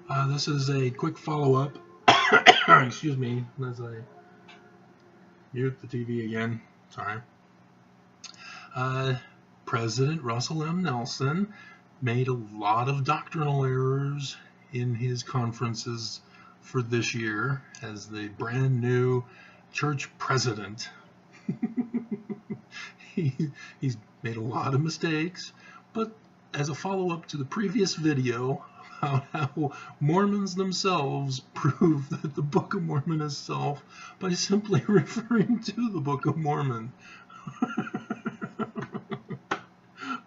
This is a quick follow-up. Excuse me, as I mute the TV again. Sorry. President Russell M. Nelson made a lot of doctrinal errors in his conferences for this year as the brand new church president. He's made a lot of mistakes, but as a follow-up to the previous video about how Mormons themselves prove that the Book of Mormon is self by simply referring to the Book of Mormon.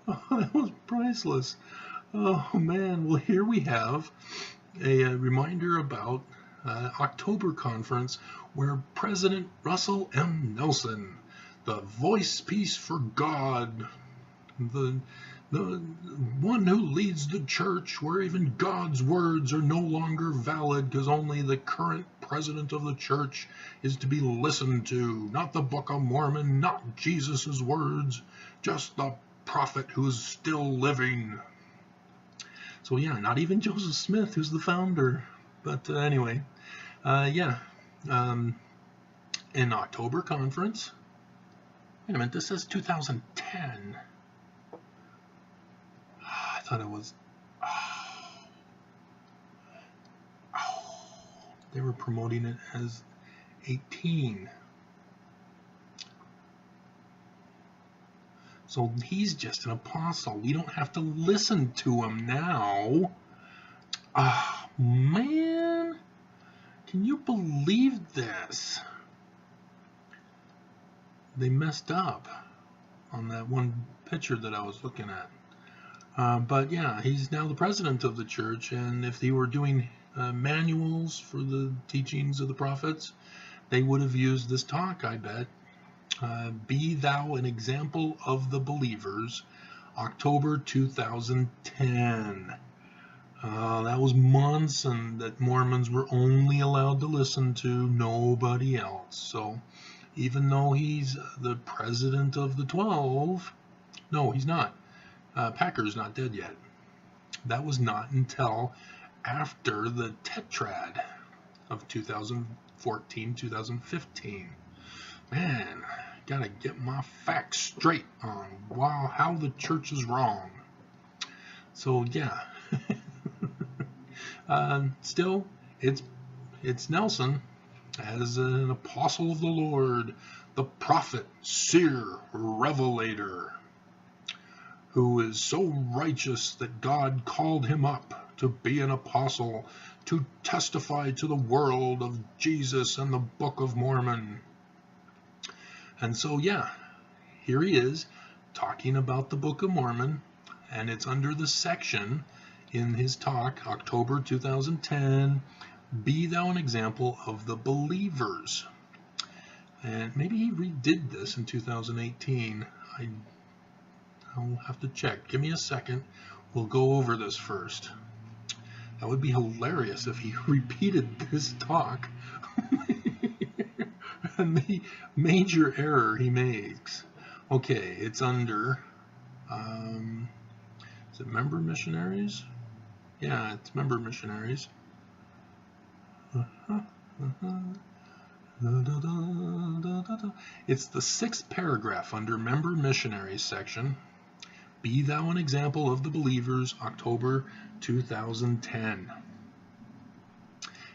Oh, that was priceless. Oh man, well here we have a reminder about October conference where President Russell M. Nelson, the voice piece for God, the one who leads the church where even God's words are no longer valid because only the current president of the church is to be listened to, not the Book of Mormon, not Jesus's words, just the prophet who's still living. So yeah, not even Joseph Smith, who's the founder. But anyway, in October conference, wait a minute, this says 2010. I thought it was, they were promoting it as 18. So he's just an apostle. We don't have to listen to him now. Ah, man. Can you believe this? They messed up on that one picture that I was looking at. But yeah, he's now the president of the church, and if he were doing manuals for the teachings of the prophets, they would have used this talk, I bet. Be Thou an Example of the Believers, October 2010. That was Monson that Mormons were only allowed to listen to, nobody else. So even though he's the president of the 12, no, he's not. Packer's not dead yet. That was not until after the Tetrad of 2014, 2015. Man, gotta get my facts straight on how the church is wrong. So yeah, still, it's Nelson as an apostle of the Lord, the prophet, seer, revelator, who is so righteous that God called him up to be an apostle, to testify to the world of Jesus and the Book of Mormon. And so, yeah, here he is talking about the Book of Mormon, and it's under the section in his talk, October 2010, Be Thou an Example of the Believers. And maybe he redid this in 2018. I'll have to check. Give me a second. We'll go over this first. That would be hilarious if he repeated this talk. And the major error he makes. Okay, it's under, is it Member Missionaries? Yeah, it's Member Missionaries. It's the 6th paragraph under Member Missionaries section. Be Thou an Example of the Believers, October 2010.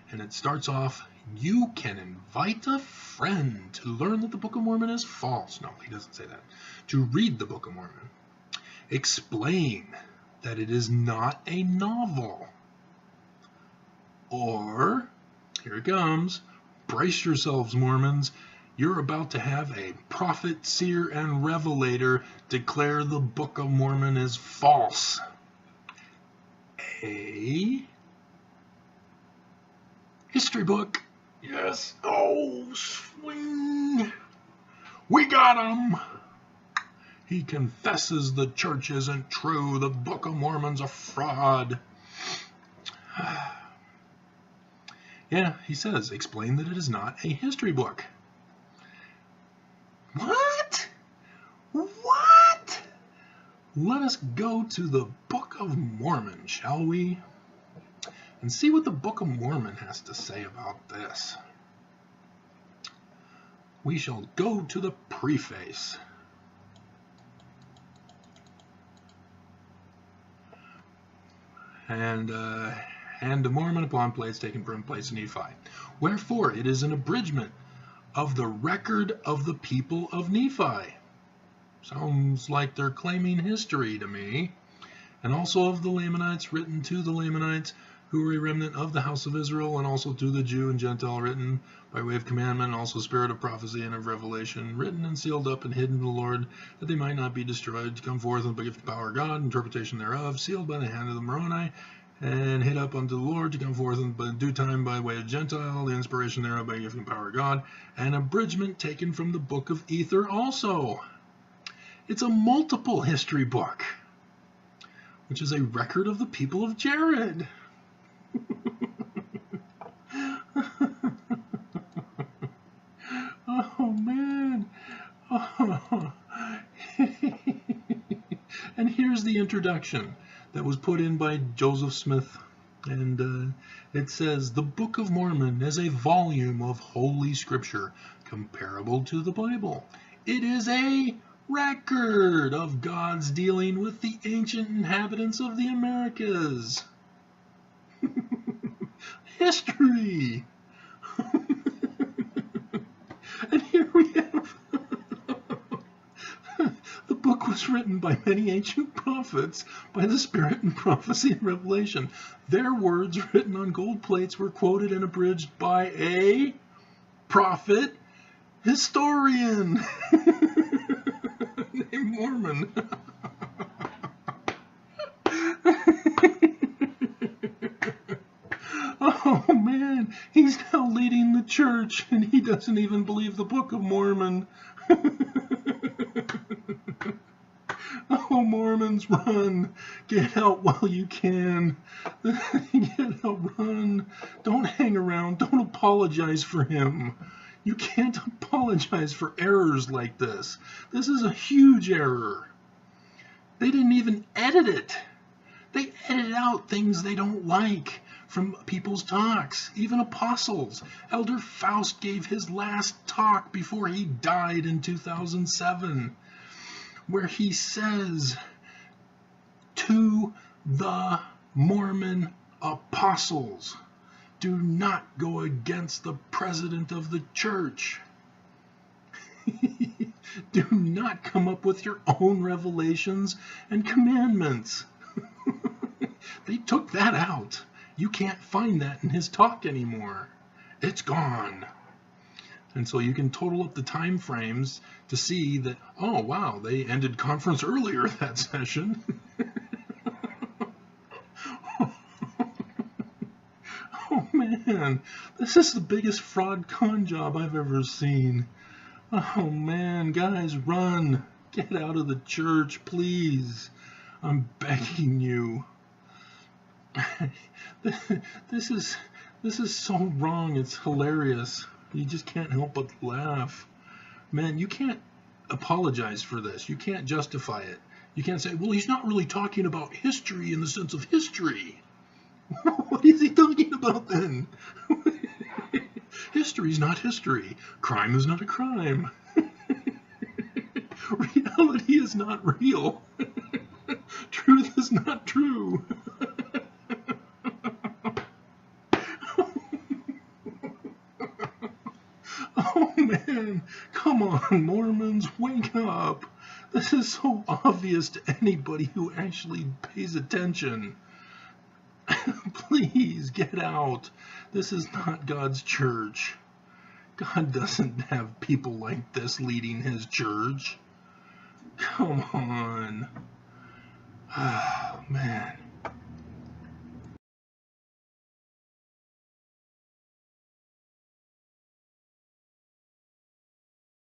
And it starts off, you can invite a friend to learn that the Book of Mormon is false. No, he doesn't say that. To read the Book of Mormon. Explain that it is not a novel. Or, here it comes, brace yourselves, Mormons. You're about to have a prophet, seer, and revelator declare the Book of Mormon is false. A history book. Yes. Oh, swing. We got him. He confesses the church isn't true. The Book of Mormon's a fraud. Yeah, he says, explain that it is not a history book. What? What? Let us go to the Book of Mormon, shall we? and see what the Book of Mormon has to say about this. We shall go to the preface. And hand to Mormon upon plates taken from plates of Nephi. Wherefore it is an abridgment of the record of the people of Nephi. Sounds like they're claiming history to me. And also of the Lamanites, written to the Lamanites, who were a remnant of the house of Israel, and also to the Jew and Gentile, written by way of commandment, also spirit of prophecy and of revelation, written and sealed up and hidden in the Lord, that they might not be destroyed, to come forth in the gift of power of God, interpretation thereof, sealed by the hand of the Moroni, and hid up unto the Lord, to come forth in due time by way of Gentile, the inspiration thereof by gift and power of God, an abridgment taken from the book of Ether also. It's a multiple history book, which is a record of the people of Jared. Oh, man. Oh. And here's the introduction that was put in by Joseph Smith. And it says, the Book of Mormon is a volume of Holy Scripture comparable to the Bible. It is a record of God's dealing with the ancient inhabitants of the Americas. History. And here we have the book was written by many ancient prophets by the Spirit and prophecy and revelation. Their words written on gold plates were quoted and abridged by a prophet historian named Mormon. Oh man, he's now leading the church and he doesn't even believe the Book of Mormon. Oh, Mormons, run. Get out while you can. Get out, run. Don't hang around. Don't apologize for him. You can't apologize for errors like this. This is a huge error. They didn't even edit it. They edit out things they don't like from people's talks, even apostles. Elder Faust gave his last talk before he died in 2007, where he says to the Mormon apostles, do not go against the president of the church. Do not come up with your own revelations and commandments. They took that out. You can't find that in his talk anymore. It's gone. And so you can total up the time frames to see that, oh wow, they ended conference earlier that session. Oh man, this is the biggest fraud con job I've ever seen. Oh man, guys, run. Get out of the church, please. I'm begging you. This is so wrong. It's hilarious. You just can't help but laugh. Man, you can't apologize for this. You can't justify it. You can't say, well, he's not really talking about history in the sense of history. What is he talking about then? History is not history. Crime is not a crime. Reality is not real. Truth is not true. Oh man, come on, Mormons, wake up. This is so obvious to anybody who actually pays attention. Please get out. This is not God's church. God doesn't have people like this leading his church. Come on. Oh, man.